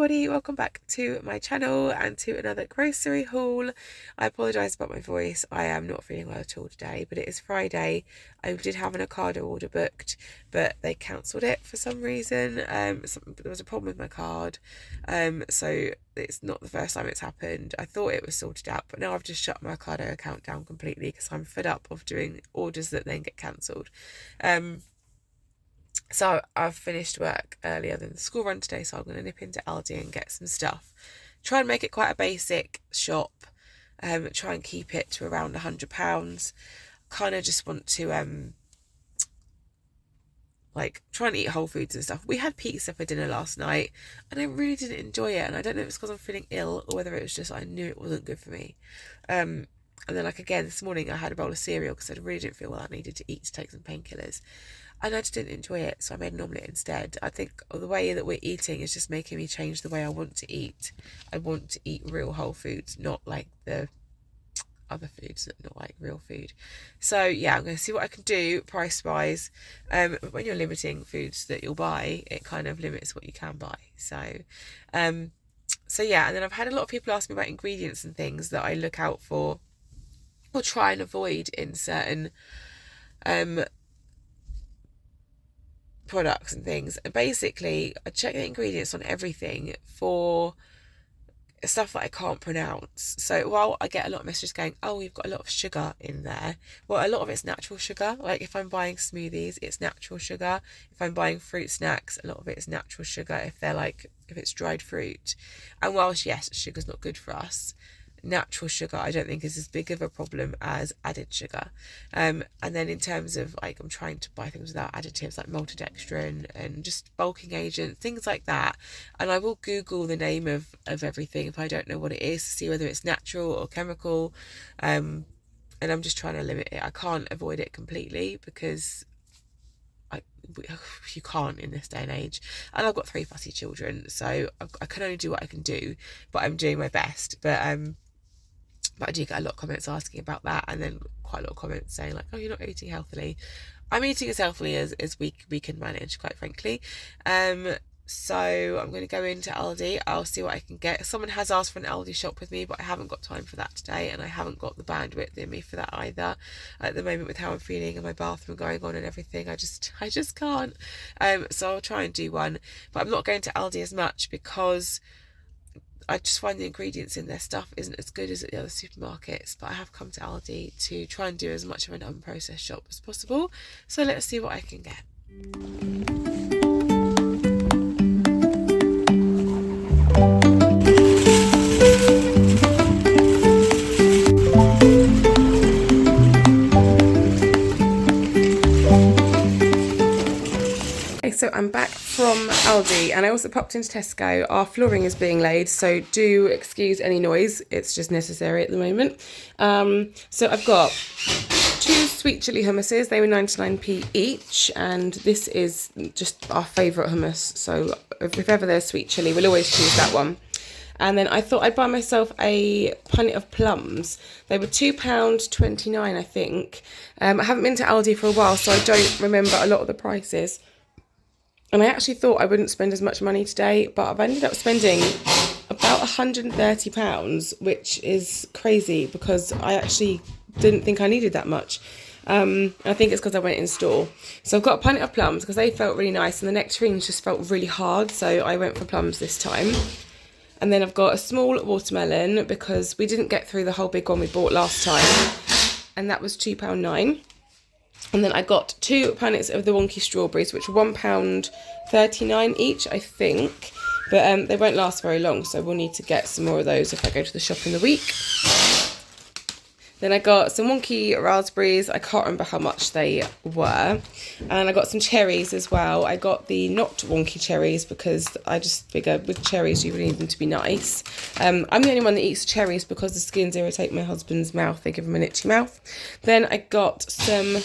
everybody, welcome back to my channel and to another grocery haul. I apologise about my voice, I am not feeling well at all today, but it is Friday. I did have an Ocado order booked, but they cancelled it for some reason. There was a problem with my card, so it's not the first time it's happened. I thought it was sorted out, but now I've just shut my Ocado account down completely because I'm fed up of doing orders that then get cancelled. So I've finished work earlier than the school run today, so I'm going to nip into Aldi and get some stuff. Try and make it quite a basic shop. Try and keep it to around £100. Kind of just want to try and eat whole foods and stuff. We had pizza for dinner last night and I really didn't enjoy it, and I don't know if it's because I'm feeling ill or whether it was just I knew it wasn't good for me. And then again this morning I had a bowl of cereal because I really didn't feel well I needed to eat to take some painkillers. And I just didn't enjoy it, so I made an omelette instead. I think the way that we're eating is just making me change the way I want to eat. I want to eat real whole foods, not like the other foods that are not like real food. So yeah, I'm going to see what I can do price-wise. But when you're limiting foods that you'll buy, it kind of limits what you can buy. So yeah, and then I've had a lot of people ask me about ingredients and things that I look out for or try and avoid in certain products and things. And basically I check the ingredients on everything for stuff that I can't pronounce. So while I get a lot of messages going, oh, you've got a lot of sugar in there, well, a lot of it's natural sugar. Like if I'm buying smoothies, it's natural sugar. If I'm buying fruit snacks, a lot of it is natural sugar if it's dried fruit. And whilst yes, sugar's not good for us, natural sugar I don't think is as big of a problem as added sugar. And then in terms of I'm trying to buy things without additives like maltodextrin and just bulking agents, things like that. And I will Google the name of everything if I don't know what it is to see whether it's natural or chemical. And I'm just trying to limit it. I can't avoid it completely because you can't in this day and age, and I've got 3 fussy children, so I can only do what I can do, but I'm doing my best. But I do get a lot of comments asking about that, and then quite a lot of comments saying oh, you're not eating healthily. I'm eating as healthily as we can manage, quite frankly. So I'm going to go into Aldi. I'll see what I can get. Someone has asked for an Aldi shop with me, but I haven't got time for that today, and I haven't got the bandwidth in me for that either at the moment with how I'm feeling and my bathroom going on and everything. I just can't. So I'll try and do one, but I'm not going to Aldi as much because I just find the ingredients in their stuff isn't as good as at the other supermarkets. But I have come to Aldi to try and do as much of an unprocessed shop as possible. So let's see what I can get. So I'm back from Aldi, and I also popped into Tesco. Our flooring is being laid, so do excuse any noise, it's just necessary at the moment. So I've got 2 sweet chilli hummuses. They were 99p each, and this is just our favourite hummus, so if ever there's sweet chilli, we'll always choose that one. And then I thought I'd buy myself a pint of plums. They were £2.29, I think. I haven't been to Aldi for a while, so I don't remember a lot of the prices. And I actually thought I wouldn't spend as much money today, but I've ended up spending about £130, which is crazy because I actually didn't think I needed that much. I think it's because I went in store. So I've got a pint of plums because they felt really nice, and the nectarines just felt really hard, so I went for plums this time. And then I've got a small watermelon because we didn't get through the whole big one we bought last time, and that was £2.09. And then I got 2 packets of the wonky strawberries, which were £1.39 each, I think. But they won't last very long, so we'll need to get some more of those if I go to the shop in the week. Then I got some wonky raspberries. I can't remember how much they were. And I got some cherries as well. I got the not wonky cherries because I just figured with cherries you need them to be nice. I'm the only one that eats cherries because the skins irritate my husband's mouth. They give him an itchy mouth. Then I got some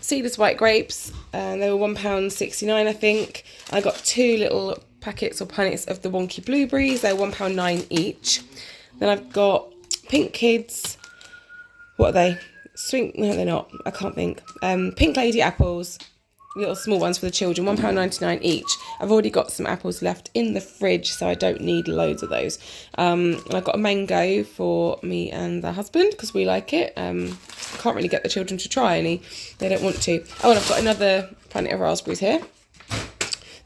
seedless white grapes, and they were £1.69, I think. I got 2 little packets or punnets of the wonky blueberries. They're £1.09 each. Then I've got Pink Kids, what are they? No, they're not. I can't think. Pink Lady apples. little small ones for the children, £1.99 each. I've already got some apples left in the fridge, so I don't need loads of those. I've got a mango for me and the husband because we like it. Can't really get the children to try any. They don't want to. Oh, and I've got another packet of raspberries here.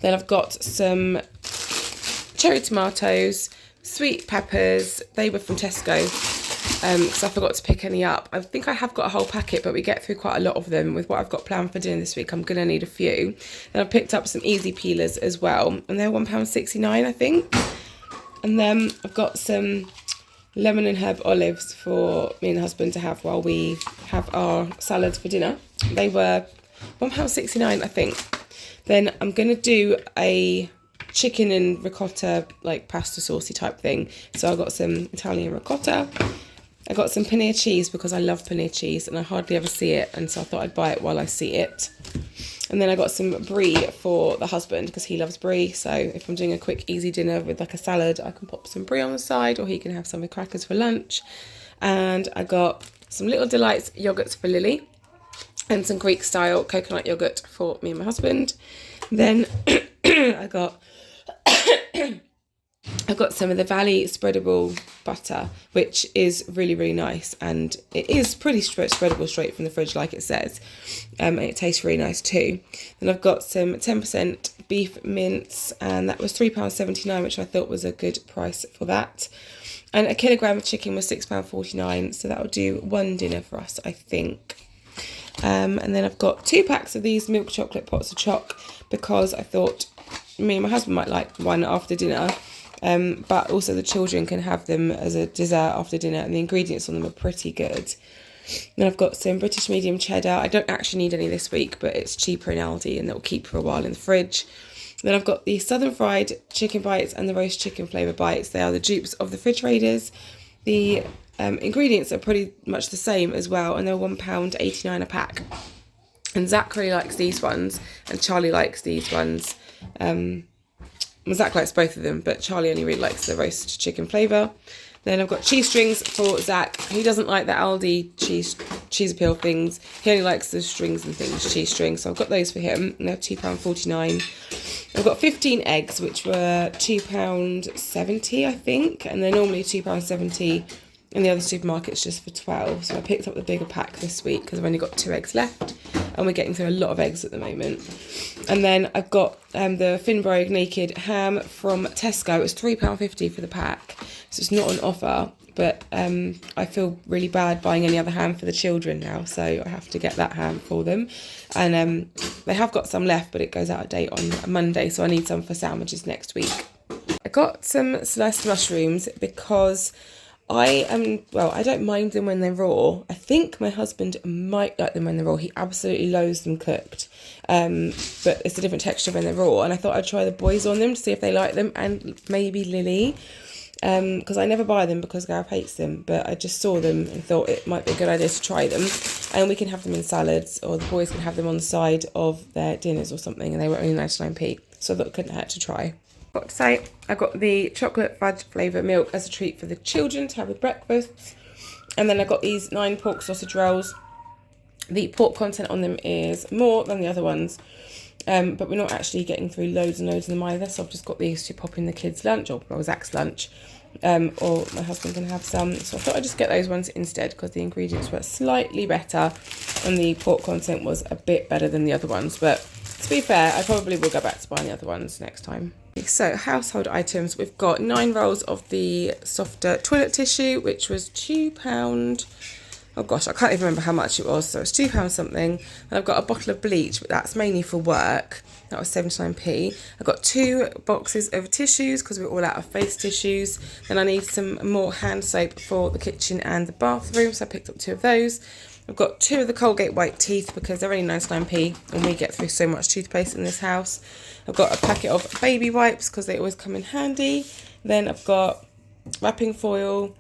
Then I've got some cherry tomatoes, sweet peppers. They were from Tesco. Because I forgot to pick any up. I think I have got a whole packet, but we get through quite a lot of them. With what I've got planned for dinner this week, I'm going to need a few. Then I've picked up some easy peelers as well, and they're £1.69, I think. And then I've got some lemon and herb olives for me and the husband to have while we have our salads for dinner. They were £1.69, I think. Then I'm going to do a chicken and ricotta, like pasta saucy type thing. So I've got some Italian ricotta. I got some paneer cheese because I love paneer cheese and I hardly ever see it, and so I thought I'd buy it while I see it. And then I got some brie for the husband because he loves brie, so if I'm doing a quick easy dinner with like a salad, I can pop some brie on the side, or he can have some with crackers for lunch. And I got some Little Delights yogurts for Lily and some Greek style coconut yogurt for me and my husband. Then I've got some of the Valley spreadable butter, which is really, really nice. And it is pretty spreadable straight from the fridge, like it says. And it tastes really nice too. Then I've got some 10% beef mince, and that was £3.79, which I thought was a good price for that. And a kilogram of chicken was £6.49, so that will do one dinner for us, I think. And then I've got 2 packs of these milk chocolate pots of choc because I thought me and my husband might like one after dinner. But also the children can have them as a dessert after dinner, and the ingredients on them are pretty good. Then I've got some British medium cheddar. I don't actually need any this week, but it's cheaper in Aldi and it'll keep for a while in the fridge. Then I've got the Southern Fried Chicken Bites and the Roast Chicken Flavour Bites. They are the dupes of the fridge raiders. The ingredients are pretty much the same as well, and they're £1.89 a pack. And Zach really likes these ones, and Charlie likes these ones. Zach likes both of them, but Charlie only really likes the roast chicken flavour. Then I've got cheese strings for Zach. He doesn't like the Aldi cheese appeal things. He only likes the strings and things, cheese strings. So I've got those for him, and they're £2.49. I've got 15 eggs, which were £2.70, I think, and they're normally £2.70 in the other supermarkets just for 12. So I picked up the bigger pack this week because I've only got 2 eggs left, and we're getting through a lot of eggs at the moment. And then I've got the Finbrogue Naked Ham from Tesco. It was £3.50 for the pack, so it's not an offer, but I feel really bad buying any other ham for the children now, so I have to get that ham for them. And they have got some left, but it goes out of date on a Monday, so I need some for sandwiches next week. I got some sliced mushrooms because I don't mind them when they're raw. I think my husband might like them when they're raw. He absolutely loathes them cooked. But it's a different texture when they're raw. And I thought I'd try the boys on them to see if they like them, and maybe Lily. Because I never buy them because Gareth hates them. But I just saw them and thought it might be a good idea to try them. And we can have them in salads, or the boys can have them on the side of their dinners or something. And they were only 99p. So I thought it couldn't hurt to try. Got to say, I got the chocolate fudge flavour milk as a treat for the children to have with breakfast. And then I got these 9 pork sausage rolls. The pork content on them is more than the other ones, but we're not actually getting through loads and loads of them either, so I've just got these to pop in the kids' lunch, or Zach's lunch, or my husband can have some. So I thought I'd just get those ones instead because the ingredients were slightly better and the pork content was a bit better than the other ones. But to be fair, I probably will go back to buying the other ones next time. So household items, we've got 9 rolls of the softer toilet tissue, which was £2. Oh gosh, I can't even remember how much it was. So it's £2 something. And I've got a bottle of bleach, but that's mainly for work. That was 79p. I've got 2 boxes of tissues because we're all out of face tissues. Then I need some more hand soap for the kitchen and the bathroom, so I picked up 2 of those. I've got 2 of the Colgate white teeth because they're only 99p and we get through so much toothpaste in this house. I've got a packet of baby wipes because they always come in handy. Then I've got wrapping foil.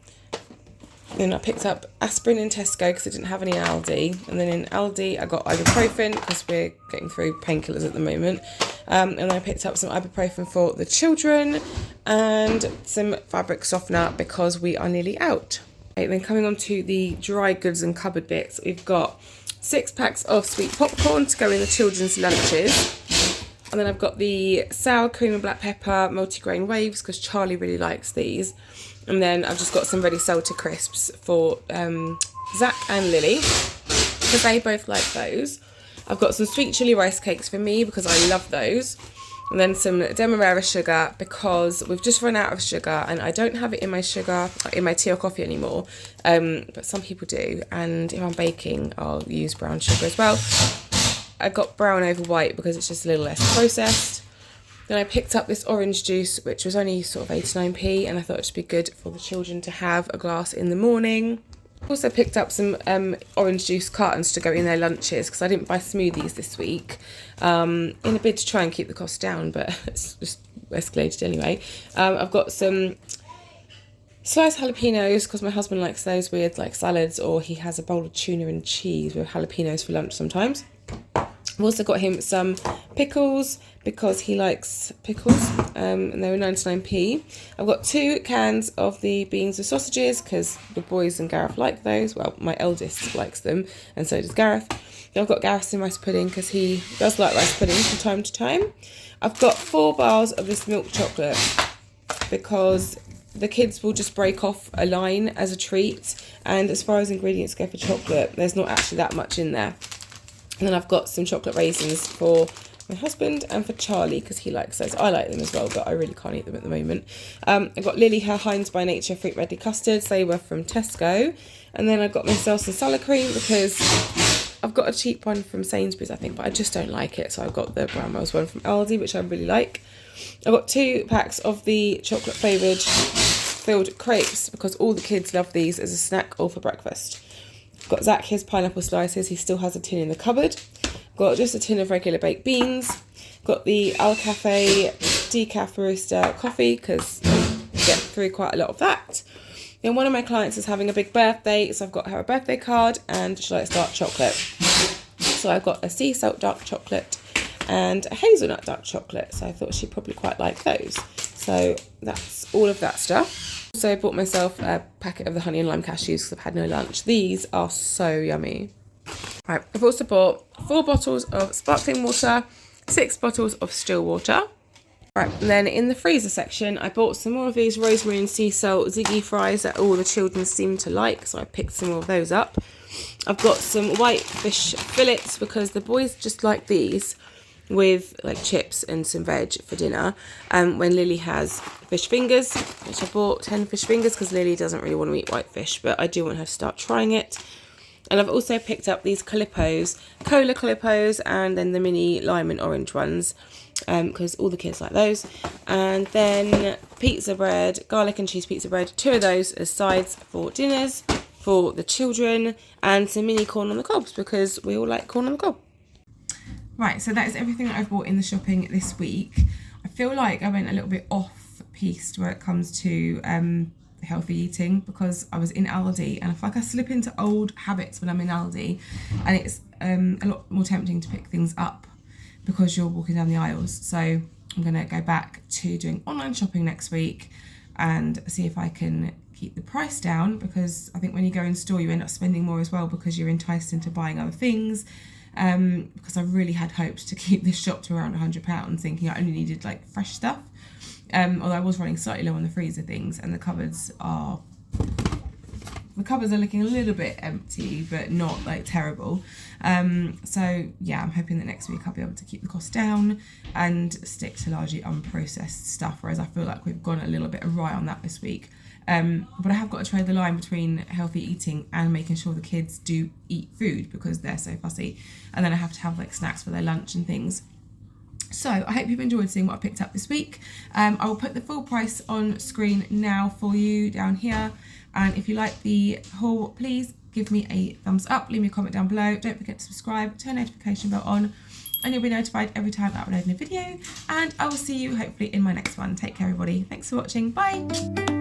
Then I picked up aspirin in Tesco because I didn't have any in Aldi. And then in Aldi I got ibuprofen because we're getting through painkillers at the moment. And then I picked up some ibuprofen for the children and some fabric softener because we are nearly out. Okay, then coming on to the dry goods and cupboard bits, we've got 6 packs of sweet popcorn to go in the children's lunches. And then I've got the sour cream and black pepper multigrain waves because Charlie really likes these. And then I've just got some ready salted crisps for Zach and Lily because they both like those. I've got some sweet chilli rice cakes for me because I love those. And then some Demerara sugar because we've just run out of sugar and I don't have it in my tea or coffee anymore. But some people do. And if I'm baking, I'll use brown sugar as well. I got brown over white because it's just a little less processed. Then I picked up this orange juice, which was only sort of 89p, and I thought it'd be good for the children to have a glass in the morning. Also picked up some orange juice cartons to go in their lunches because I didn't buy smoothies this week in a bid to try and keep the cost down, but it's just escalated anyway. I've got some sliced jalapenos because my husband likes those with like salads, or he has a bowl of tuna and cheese with jalapenos for lunch sometimes. I've also got him some pickles because he likes pickles, and they were 99p. I've got 2 cans of the beans and sausages because the boys and Gareth like those. Well, my eldest likes them and so does Gareth. Then I've got Gareth some rice pudding because he does like rice pudding from time to time. I've got 4 bars of this milk chocolate because the kids will just break off a line as a treat, and as far as ingredients go for chocolate, there's not actually that much in there. And then I've got some chocolate raisins for my husband and for Charlie because he likes those. I like them as well, but I really can't eat them at the moment. I've got Lily her Heinz by Nature fruit ready custards. They were from Tesco. And then I got myself some salad cream because I've got a cheap one from Sainsbury's, I think, but I just don't like it. So I've got the brown rose one from Aldi, which I really like. I've got 2 packs of the chocolate flavoured filled crepes because all the kids love these as a snack or for breakfast. Got Zach his pineapple slices. He still has a tin in the cupboard. Got just a tin of regular baked beans. Got the Al Cafe decaf barista coffee because I get through quite a lot of that. Then one of my clients is having a big birthday, so I've got her a birthday card and she likes dark chocolate. So I've got a sea salt dark chocolate and a hazelnut dark chocolate. So I thought she'd probably quite like those. So that's all of that stuff. So I bought myself a packet of the honey and lime cashews because I've had no lunch. These are so yummy. Right, I've also bought 4 bottles of sparkling water, 6 bottles of still water. Right, and then in the freezer section, I bought some more of these rosemary and sea salt ziggy fries that all the children seem to like, so I picked some more of those up. I've got some white fish fillets because the boys just like these with like chips and some veg for dinner. When Lily has fish fingers, which I bought 10 fish fingers because Lily doesn't really want to eat white fish, but I do want her to start trying it. And I've also picked up these Calippos, cola Calippos, and then the mini lime and orange ones because all the kids like those. And then pizza bread, garlic and cheese pizza bread, 2 of those as sides for dinners for the children, and some mini corn on the cobs because we all like corn on the cob. Right, so that is everything that I've bought in the shopping this week. I feel like I went a little bit off-piste where it comes to healthy eating because I was in Aldi and I feel like I slip into old habits when I'm in Aldi, and it's a lot more tempting to pick things up because you're walking down the aisles. So I'm going to go back to doing online shopping next week and see if I can keep the price down, because I think when you go in store you end up spending more as well because you're enticed into buying other things. Because I really had hoped to keep this shop to around £100, thinking I only needed like fresh stuff. Although I was running slightly low on the freezer things, and the cupboards are looking a little bit empty, but not like terrible. So yeah, I'm hoping that next week I'll be able to keep the cost down and stick to largely unprocessed stuff, whereas I feel like we've gone a little bit awry on that this week. But I have got to trade the line between healthy eating and making sure the kids do eat food because they're so fussy, and then I have to have like snacks for their lunch and things. So I hope you've enjoyed seeing what I picked up this week. I will put the full price on screen now for you down here, and if you like the haul, please give me a thumbs up, leave me a comment down below, don't forget to subscribe, turn notification bell on, and you'll be notified every time I upload a video. And I will see you hopefully in my next one. Take care everybody, thanks for watching, bye.